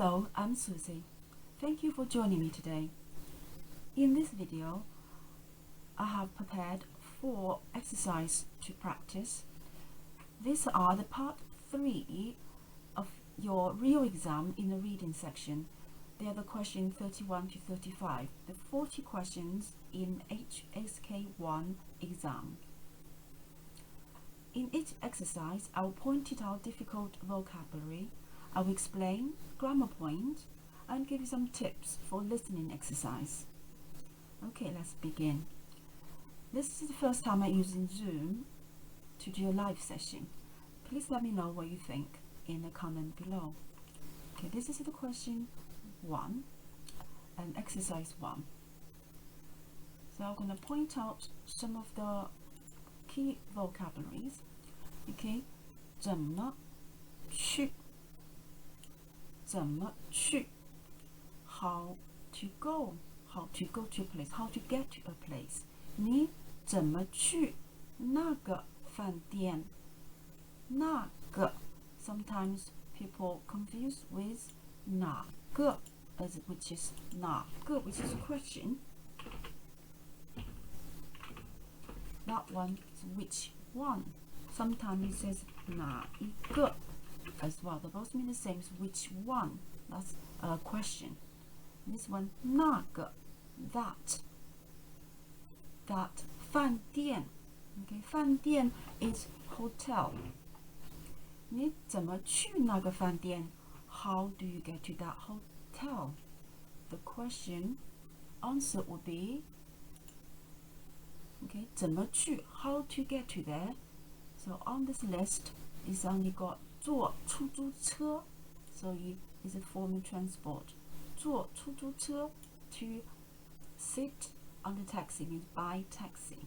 Hello, I'm Susie. Thank you for joining me today. In this video, I have prepared 4 exercises to practice. These are the part 3 of your real exam in the reading section. They are the question 31 to 35, the 40 questions in HSK1 exam. In each exercise, I will point out difficult vocabulary. I will explain grammar points and give you some tips for listening exercise. Okay, let's begin. This is the first time I'm using Zoom to do a live session. Please let me know what you think in the comment below. Okay, this is the question 1 and exercise 1. So I'm going to point out some of the key vocabularies. Okay, 怎么去 how to go to a place, how to get to a place. 你怎么去那个饭店？那个 sometimes people confuse with 哪个 which is 哪个 which is a question. That one is which one. Sometimes it says 哪一个 as well. They both mean the same as which one. That's a question. This one 那个 that 饭店 okay, 饭店 is hotel. 你怎么去那个饭店？ How do you get to that hotel? The question answer would be okay, 怎么去 how to get to there. So on this list it's only got 坐出租车 so it's a form of transport. 坐出租车 to sit on the taxi means buy taxi.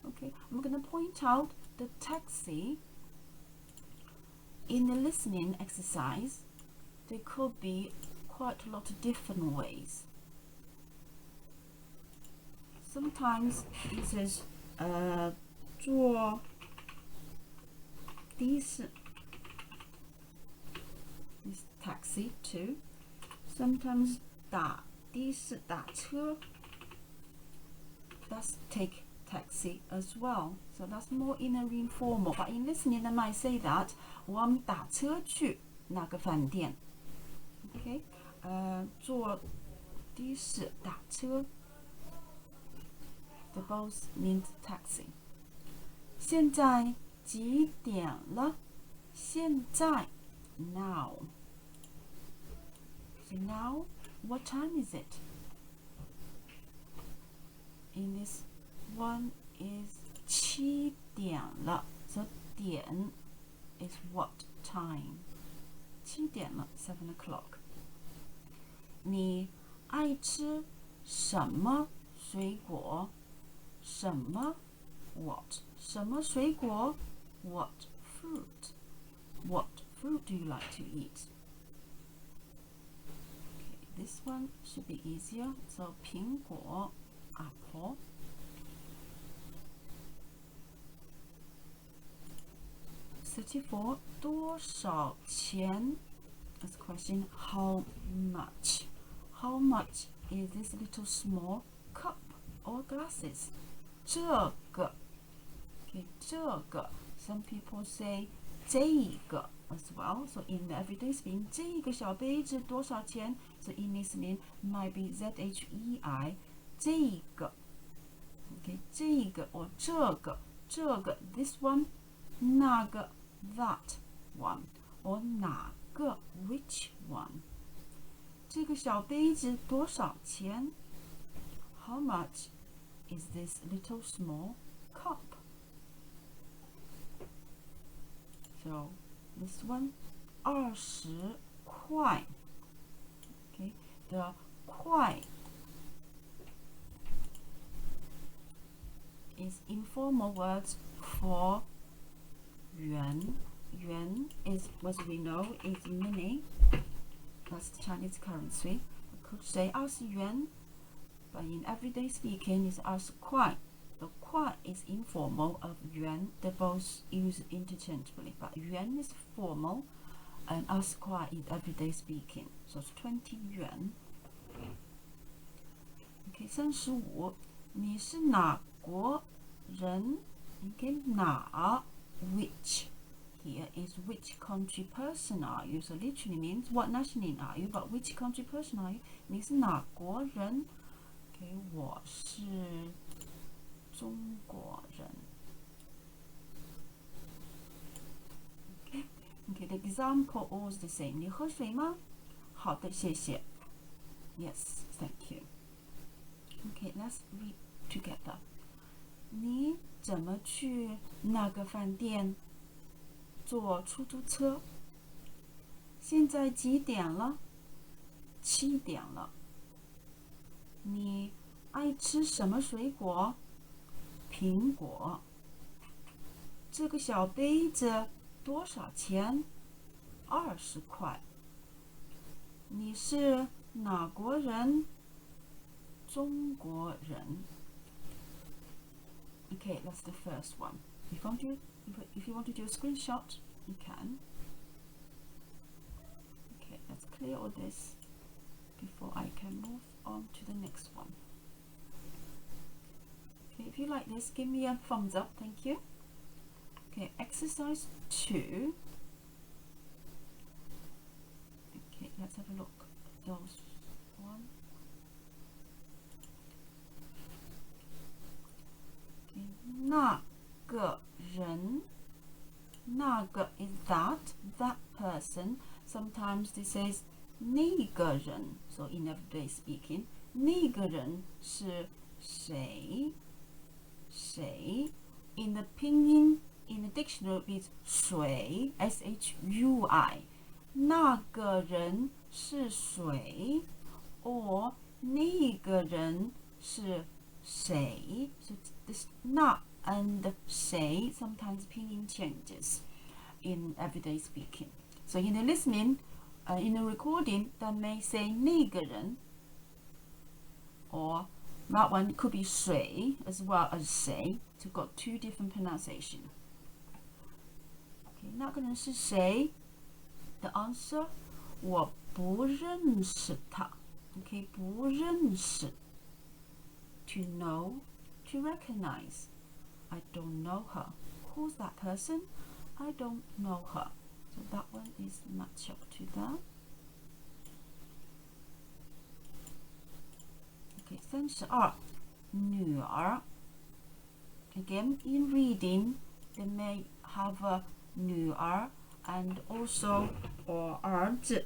Okay, I'm going to point out the taxi in the listening exercise. There could be quite a lot of different ways. Sometimes it says 坐的士 is taxi too. Sometimes 打的士打车 that's take taxi as well. So that's more in a informal. But in listening, I might say that 我们打车去那个饭店 Okay, 坐的士打车 They both means taxi. 现在几点了？现在 now. So now, what time is it? In this one is 7点了. So 点 is what time? 7点了 7 o'clock. 你爱吃什么水果？什么 what 什么水果 what fruit do you like to eat? Okay, this one should be easier. So 苹果 apple. $34 多少钱 That's the question. How much? How much is this little small cup or glasses? 这个 okay, 这个 Some people say 这个 as well. So in the everyday speaking, 这个小杯子多少钱 So in listening, might be ZHEI 这个 okay, 这个 or 这个 this one 那个 that one or 哪个 which one 这个小杯子多少钱 How much is this little small cup? So this one 20块 Okay, the 块 is informal words for yuan. Yuan is, as we know, is money. That's the Chinese currency. We could say 20元 but in everyday speaking it's 20块. The 块 is informal of yuan. They both used interchangeably, but yuan is formal and ask why in everyday speaking. So it's 20 yuan. Okay, 35. 你是哪国人 Okay, 哪 which. Here is which country person are you? So literally means what nationality are you, but which country person are you? 你是哪国人 Okay, 我是中国人 Okay, the example always the same. 你喝水吗？好的，谢谢。Yes, thank you. Okay, let's read together. 你怎么去那个饭店？坐出租车。现在几点了？7点了。你爱吃什么水果？苹果。这个小杯子多少钱？20块。你是哪国人？中国人。Okay, that's the first one. If you want to do a screenshot, you can. Okay, let's clear all this before I can move on to the next one. Okay, if you like this, give me a thumbs up, thank you. Okay, exercise 2. Okay, let's have a look at those one. Okay, 那个人 那个 is that person. Sometimes this says 那个人 so in everyday speaking 那个人是谁 in the pinyin in the dictionary it's 谁 shui 那个人是谁 or 那个人是谁 so this 那 and say sometimes pinyin changes in everyday speaking. So in the listening, in the recording, that may say 那个人 or that one could be 谁 as well as 谁 so got two different pronunciation. Okay, 那个人是谁 The answer 我不认识他 Okay, 不认识 To know, to recognize I don't know her. Who's that person? I don't know her. So that one is match up to that. Okay, 32. 女儿 Again, in reading, they may have a 女儿 and also or 儿子.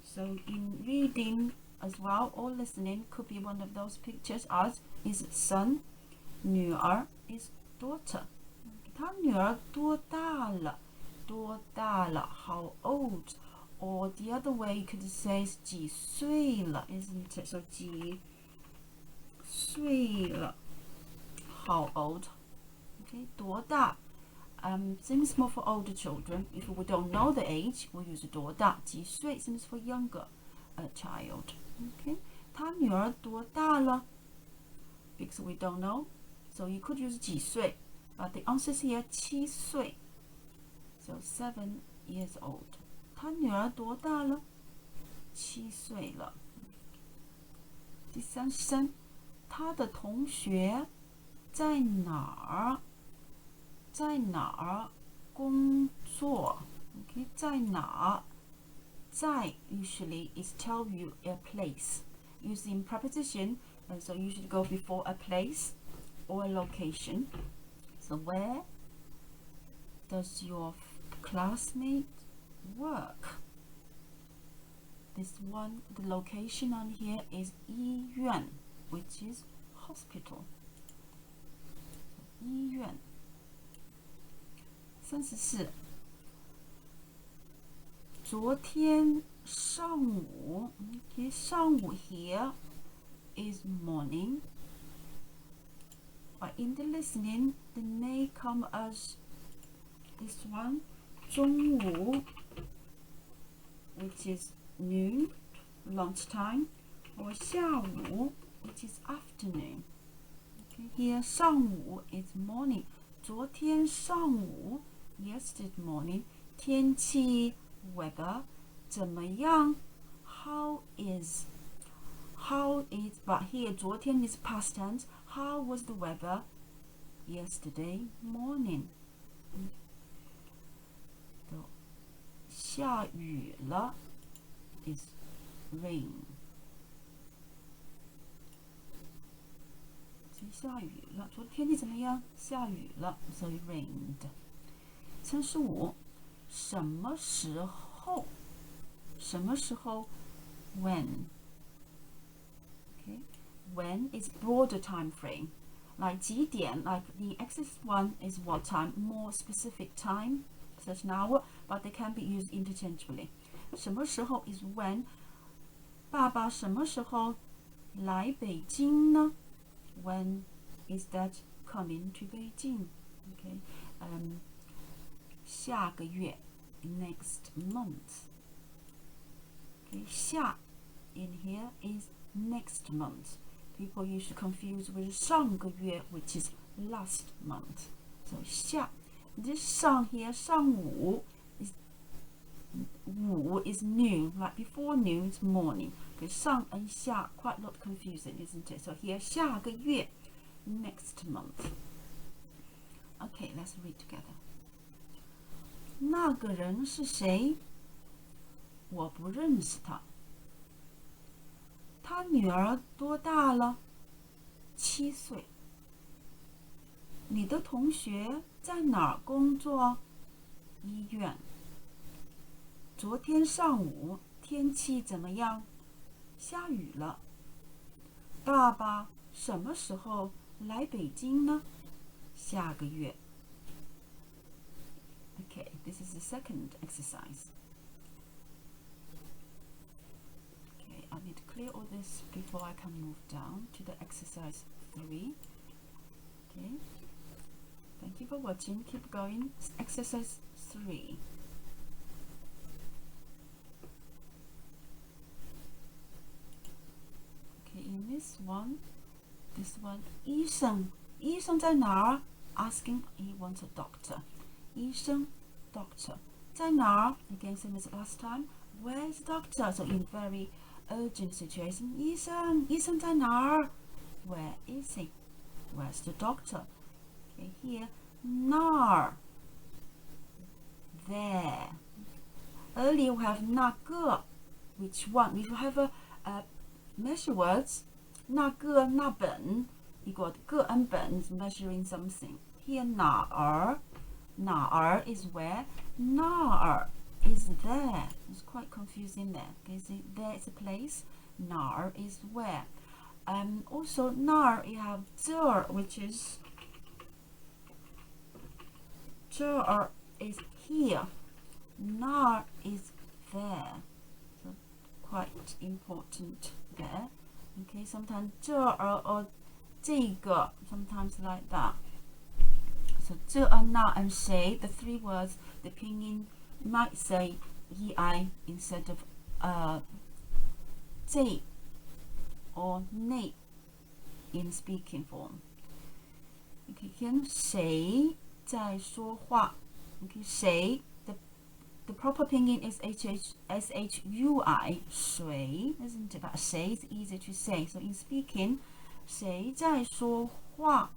So in reading as well or listening could be one of those pictures as is son, 女儿 is daughter. 他女儿多大了？多大了 How old? Or the other way you could say 几岁了 isn't it? So 几岁了 How old? Okay, 多大 seems more for older children. If we don't know the age, we'll use 多大几岁 seems for younger child. Okay, 他女儿多大了 Because we don't know. So you could use 几岁 but the answer is here 7岁 So 7 years old. 他女儿多大了7岁了第33他的同学在哪儿在哪儿工作 Okay, 在哪在 usually is tell you a place using preposition and so you should go before a place or a location. So where does your classmate work? This one, the location on here is 医院 which is hospital. So, 医院34昨天上午 Okay, 上午 here is morning. But in the listening, they may come as this one, 中午 which is noon, lunchtime, or 下午 which is afternoon. Okay, here 上午 is morning. 昨天上午 yesterday morning. 天气 weather 怎么样 how is but here 昨天 is past tense. How was the weather yesterday morning? 下雨了 is rain. 下雨了，昨天气怎么样？下雨了 ，so it rained. 35，什么时候？什么时候 ？When. Okay, when is broader time frame. Like 几点 like the exercise 1 is what time? More specific time, such an hour, but they can be used interchangeably. 什么时候 is when. 爸爸什么时候来北京呢？ When is that coming to Beijing? Okay. 下个月 next month. Okay. 下 in here is next month. People usually confuse with 上个月 which is last month. So 下 this 上 here 上午 is 午 is noon, like before noon is morning. Okay, 上 and 下 quite a lot confusing, isn't it? So here 下个月 next month. Okay, let's read together. 那个人是谁？我不认识他。他女儿多大了？7岁。你的同学在哪儿工作？医院。昨天上午天气怎么样？下雨了。爸爸什么时候来北京呢？下个月。Okay, this is the second exercise. Okay, I need to clear all this before I can move down to the exercise 3. Okay, thank you for watching. Keep going. Exercise 3. Okay, in this one,医生在哪儿 ？Asking, he wants a doctor. 医生 doctor 在哪儿 ？Again, same as last time. Where's the doctor? So in very urgent situation, 医生在哪儿 ？Where is he? Where's the doctor? Okay, here 那儿 there. Earlier we have 那个 which one? We have a measure words 那个那本 you got 个 and 本 is measuring something. Here 哪儿 is where, 那儿 is there. It's quite confusing there. Okay, see, there is a place, 哪儿 is where. Also 那儿 you have 这儿 which is 这儿 is here, 那儿 is there. So quite important there. Okay, sometimes 这儿 or 这个 sometimes like that. So 这那 and 谁 the three words the pinyin might say ei instead of 这 or 那 in speaking form. Okay, 跟谁在说话 Okay, 谁 the proper pinyin is shui 谁 isn't it? But 谁 is easy to say. So in speaking 谁在说话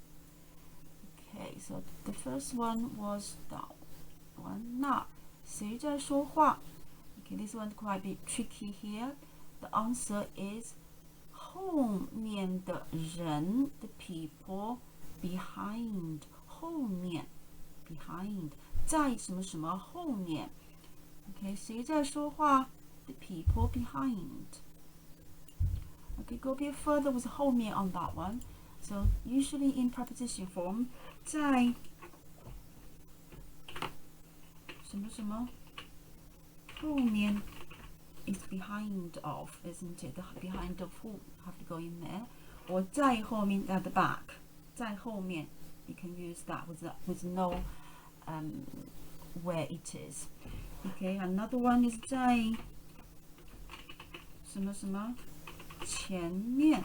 Okay, so the first one was that one. 那谁在说话 Okay, this one quite a bit tricky here. The answer is 后面的人 the people behind 后面 behind 在什么什么后面 Okay, 谁在说话 the people behind. Okay, go a bit further with 后面 on that one. So usually in preposition form 在什么什么后面 is behind of, isn't it? The behind of who have to go in there. Or 在后面 at the back. 在后面 you can use that with no where it is. Okay, another one is 在什么什么前面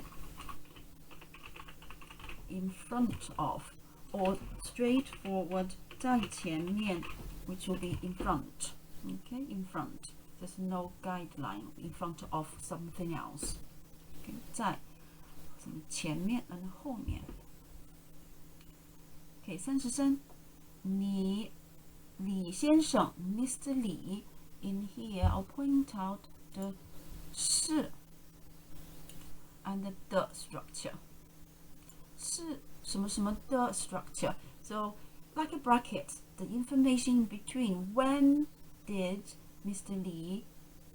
in front of, or straightforward 在前面 which will be in front. Okay, in front. There's no guideline in front of something else. Okay, 在什么前面 and 后面。Okay, 33. 李先生 Mr. Li, in here I'll point out the 是 and the structure. 是什么什么的 structure. So like a bracket, the information in between. When did Mr. Li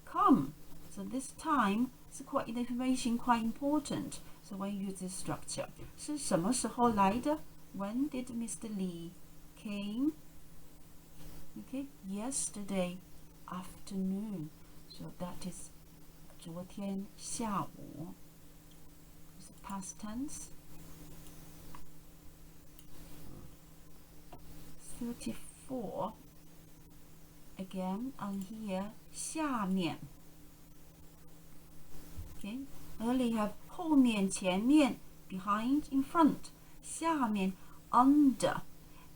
come? So this time, the information quite important. So when you use this structure, 是什么时候来的? When did Mr. Li came? Okay, yesterday afternoon. So that is 昨天下午. It's the past tense. 34. Again, on here, 下面. Okay, earlier have 后面前面 behind, in front. 下面 under.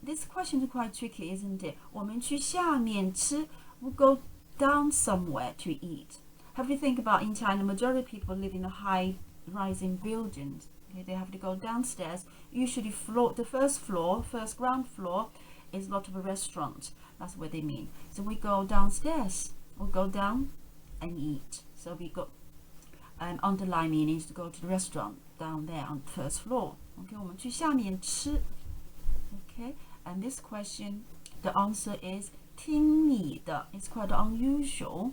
This question is quite tricky, isn't it? 我们去下面吃 we'll go down somewhere to eat. Have you think about in China, majority of people live in a high-rising buildings. Okay, they have to go downstairs. Usually the first ground floor is a lot of a restaurant. That's what they mean. So we go downstairs. We'll go down and eat. So we go underline meaning is to go to the restaurant down there on the first floor. Okay, 我们去下面吃. Okay, and this question, the answer is 听你的. It's quite an unusual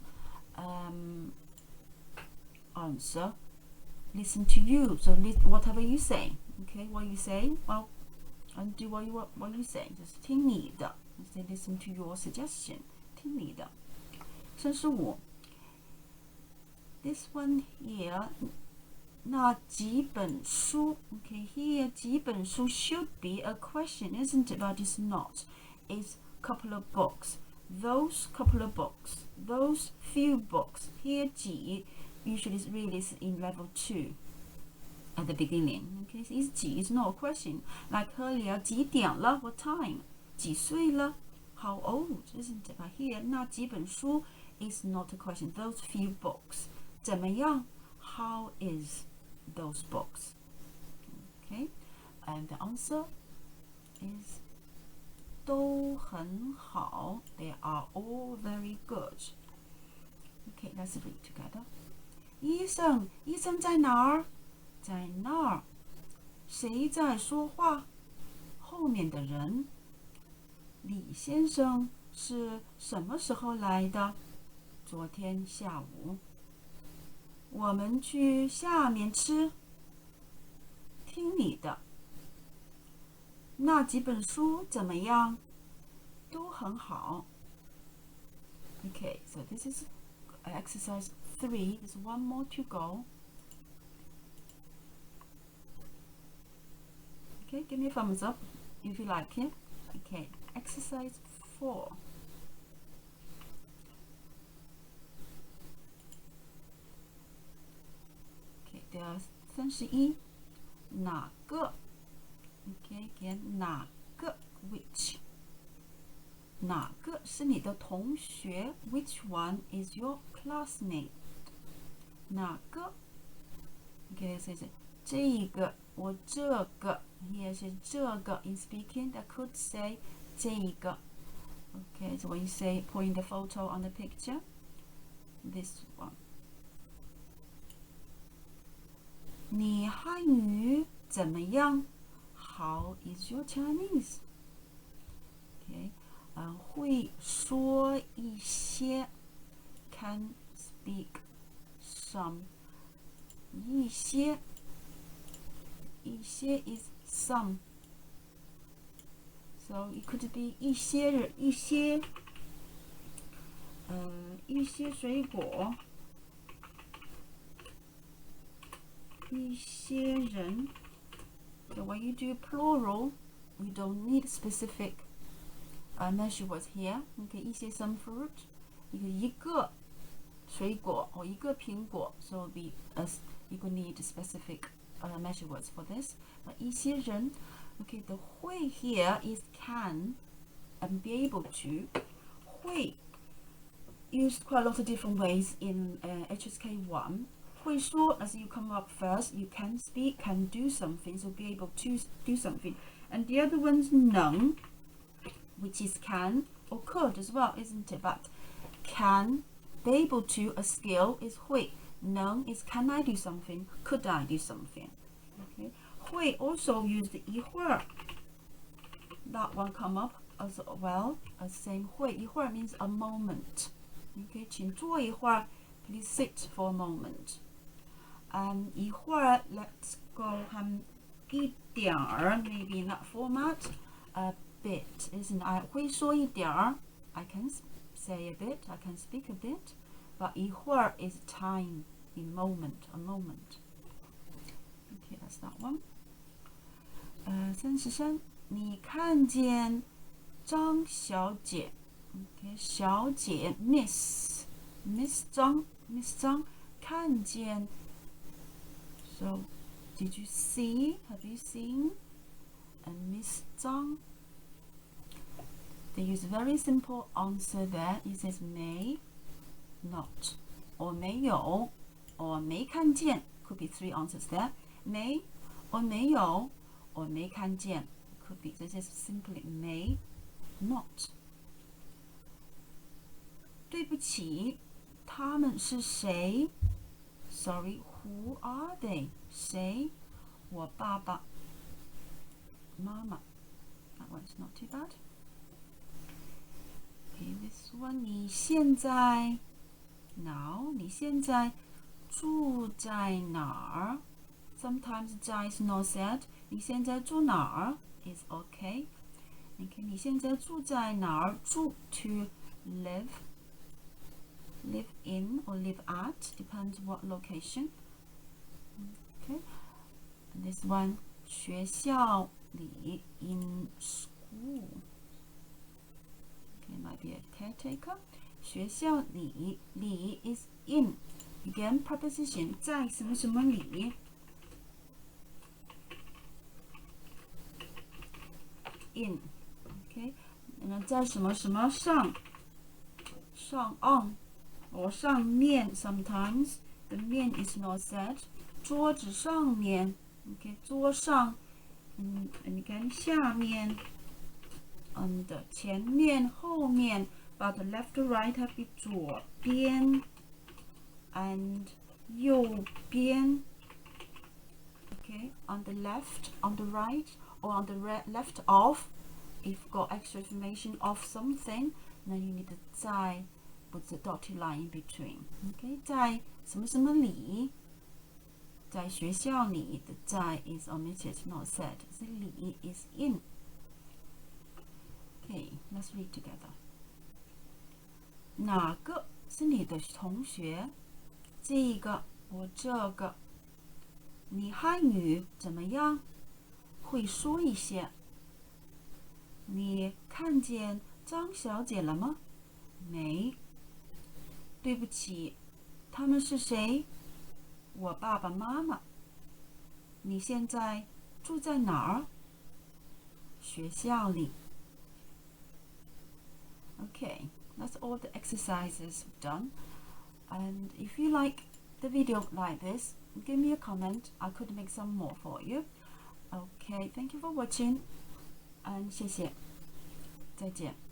answer. Listen to you. So whatever you say. Okay, what you say, well, and do what you say. Just 听你的. Say listen to your suggestion. 听你的. 35. This one here. 那几本书 Okay, here 几本书 should be a question, isn't it? But it's not. It's a couple of books. Those couple of books. Those few books. Here 几 usually is really in level 2 at the beginning. Okay, so it's not a question. Like earlier, 几点了? What time? 几岁了? How old? Isn't it? But here 那几本书 is not a question. Those few books. 怎么样? How is those books? Okay, and the answer is 都很好. They are all very good. Okay, let's read together. 医生在哪儿? 在那儿. 谁在说话? 后面的人. 李先生是什么时候来的? 昨天下午. 我们去下面吃. 听你的. 那几本书怎么样? 都很好. Okay, so this is exercise 3. There's one more to go. Okay, give me a thumbs up if you like it. Okay, exercise 4. Okay, there are 31. 哪个? Okay, again, 哪个 which? 哪个是你的同学? Which one is your classmate? 哪个? Okay, this is 这个 or 这个. Here is 这个 in speaking. That could say 这个. Okay, so when you say point the photo on the picture, this one. 你汉语怎么样? How is your Chinese? Okay, 会说一些 can speak some. 一些 is some. So it could be 一些水果. 一些人. So when you do plural, you don't need specific measure words here. Okay, 一些 some fruit. 一个水果 or 一个苹果. So you could need specific measure words for this. But 一些人. Okay, the 会 here is can and be able to. 会 used quite a lot of different ways in HSK1. 会说 as you come up first, you can speak, can do something, so be able to do something. And the other one's 能, which is can or could as well, isn't it? But can, be able to, a skill is 会. 能 is can I do something, could I do something. Okay. 会 also used 一会儿. That one come up as well as same 会. 一会儿 means a moment. Okay, 请坐一会儿, please sit for a moment. 一会儿 let's go 一点儿 maybe in that format. A bit, isn't it? 会说一点儿 I can say a bit, I can speak a bit. But 一会儿 is time, a moment. Okay, that's that one. 33你看见张小姐 Okay, 小姐 Miss 张看见 So, did you see? Have you seen? And Miss Zhang. They use a very simple answer there. It says may, not, or 没有, or 没看见. Could be three answers there. May, or 没有, or 没看见. Could be. This is simply may, not. 对不起，他们是谁？ Sorry, who are they? 谁？我爸爸、妈妈。That one's not too bad. Okay, this one. 你现在 Now, 你现在住在哪儿？ Sometimes 在 is not said. 你现在住哪儿 is okay. Okay, 你现在住在哪儿？住 to live in or live at, depends what location. Okay, and this one 学校里 in school. Okay, might be a caretaker. 学校里 is in. Again, preposition 在什么什么里 in. Okay, 那在什么什么上 on or 上面 sometimes. The 面 is not said. 桌子上面 Okay, 桌上 and again 下面 under 前面后面 but left to right have be 左边 and 右边 Okay, on the left, on the right, or on the left of. If you've got extra information of something, then you need the 在 with the dotted line in between. Okay, 在什么什么里，在学校里 the 在 is omitted, not said. The 里 is in. Okay, let's read together. 哪个是你的同学？这个或这个。你汉语怎么样？会说一些。你看见张小姐了吗？没。对不起，他们是谁？我爸爸妈妈。你现在住在哪儿？学校里。Okay, that's all the exercises done. And if you like the video like this, give me a comment. I could make some more for you. Okay, thank you for watching. And 谢谢，再见。